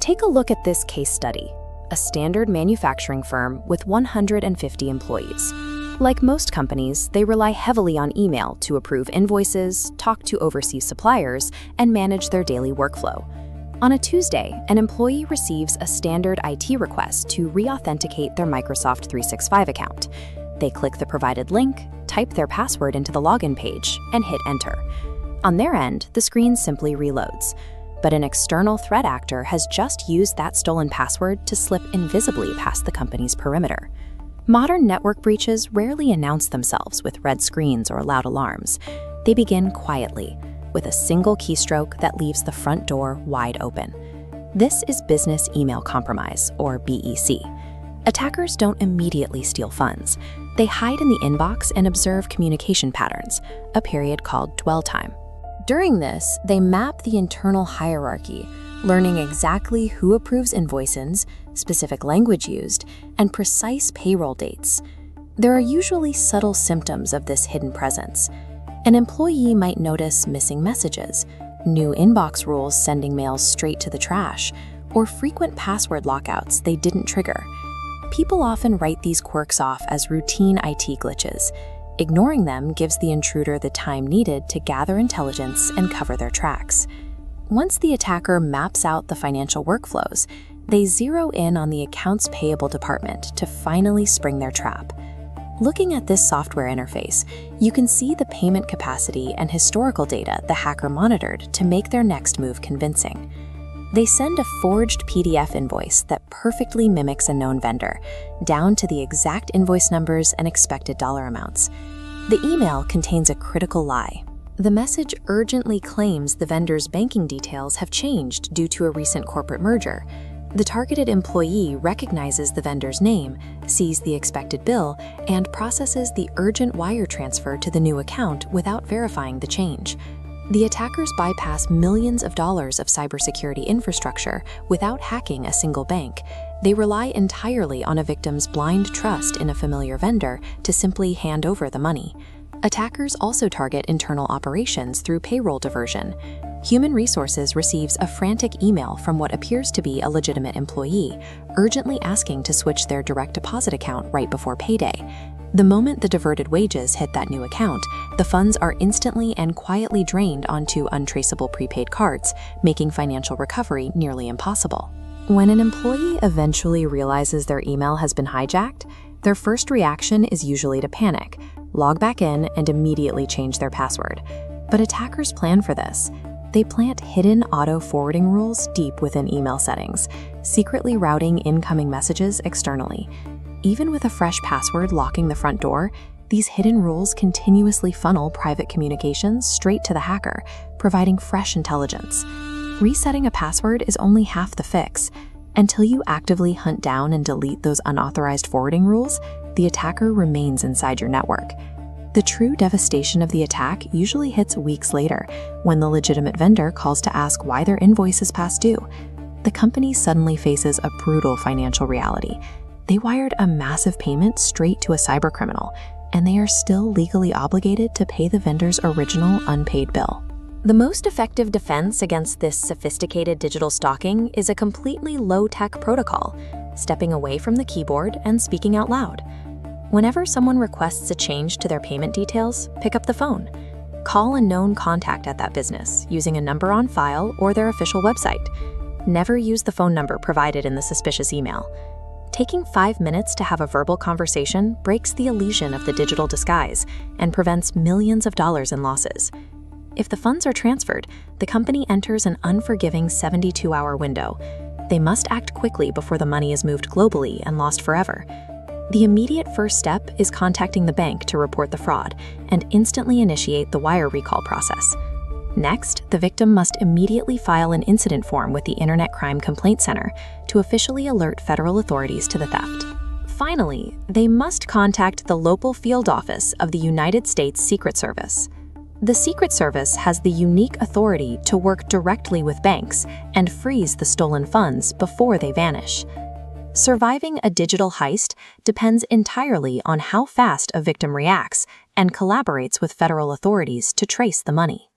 Take a look at this case study, a standard manufacturing firm with 150 employees. Like most companies, they rely heavily on email to approve invoices, talk to overseas suppliers, and manage their daily workflow. On a Tuesday, an employee receives a standard IT request to re-authenticate their Microsoft 365 account. They click the provided link, type their password into the login page, and hit enter. On their end, the screen simply reloads. But an external threat actor has just used that stolen password to slip invisibly past the company's perimeter. Modern network breaches rarely announce themselves with red screens or loud alarms. They begin quietly, with a single keystroke that leaves the front door wide open. This is business email compromise, or BEC. Attackers don't immediately steal funds. They hide in the inbox and observe communication patterns, a period called dwell time. During this, they map the internal hierarchy, learning exactly who approves invoices, specific language used, and precise payroll dates. There are usually subtle symptoms of this hidden presence. An employee might notice missing messages, new inbox rules sending mails straight to the trash, or frequent password lockouts they didn't trigger. People often write these quirks off as routine IT glitches. Ignoring them gives the intruder the time needed to gather intelligence and cover their tracks. Once the attacker maps out the financial workflows, they zero in on the accounts payable department to finally spring their trap. Looking at this software interface, you can see the payment capacity and historical data the hacker monitored to make their next move convincing. They send a forged PDF invoice that perfectly mimics a known vendor, down to the exact invoice numbers and expected dollar amounts. The email contains a critical lie. The message urgently claims the vendor's banking details have changed due to a recent corporate merger. The targeted employee recognizes the vendor's name, sees the expected bill, and processes the urgent wire transfer to the new account without verifying the change. The attackers bypass millions of dollars of cybersecurity infrastructure without hacking a single bank. They rely entirely on a victim's blind trust in a familiar vendor to simply hand over the money. Attackers also target internal operations through payroll diversion. Human Resources receives a frantic email from what appears to be a legitimate employee, urgently asking to switch their direct deposit account right before payday. The moment the diverted wages hit that new account, the funds are instantly and quietly drained onto untraceable prepaid cards, making financial recovery nearly impossible. When an employee eventually realizes their email has been hijacked, their first reaction is usually to panic, log back in, and immediately change their password. But attackers plan for this. They plant hidden auto-forwarding rules deep within email settings, secretly routing incoming messages externally. Even with a fresh password locking the front door, these hidden rules continuously funnel private communications straight to the hacker, providing fresh intelligence. Resetting a password is only half the fix. Until you actively hunt down and delete those unauthorized forwarding rules, the attacker remains inside your network. The true devastation of the attack usually hits weeks later, when the legitimate vendor calls to ask why their invoice is past due. The company suddenly faces a brutal financial reality. They wired a massive payment straight to a cybercriminal, and they are still legally obligated to pay the vendor's original unpaid bill. The most effective defense against this sophisticated digital stalking is a completely low-tech protocol, stepping away from the keyboard and speaking out loud. Whenever someone requests a change to their payment details, pick up the phone. Call a known contact at that business using a number on file or their official website. Never use the phone number provided in the suspicious email. Taking 5 minutes to have a verbal conversation breaks the illusion of the digital disguise and prevents millions of dollars in losses. If the funds are transferred, the company enters an unforgiving 72-hour window. They must act quickly before the money is moved globally and lost forever. The immediate first step is contacting the bank to report the fraud and instantly initiate the wire recall process. Next, the victim must immediately file an incident form with the Internet Crime Complaint Center to officially alert federal authorities to the theft. Finally, they must contact the local field office of the United States Secret Service. The Secret Service has the unique authority to work directly with banks and freeze the stolen funds before they vanish. Surviving a digital heist depends entirely on how fast a victim reacts and collaborates with federal authorities to trace the money.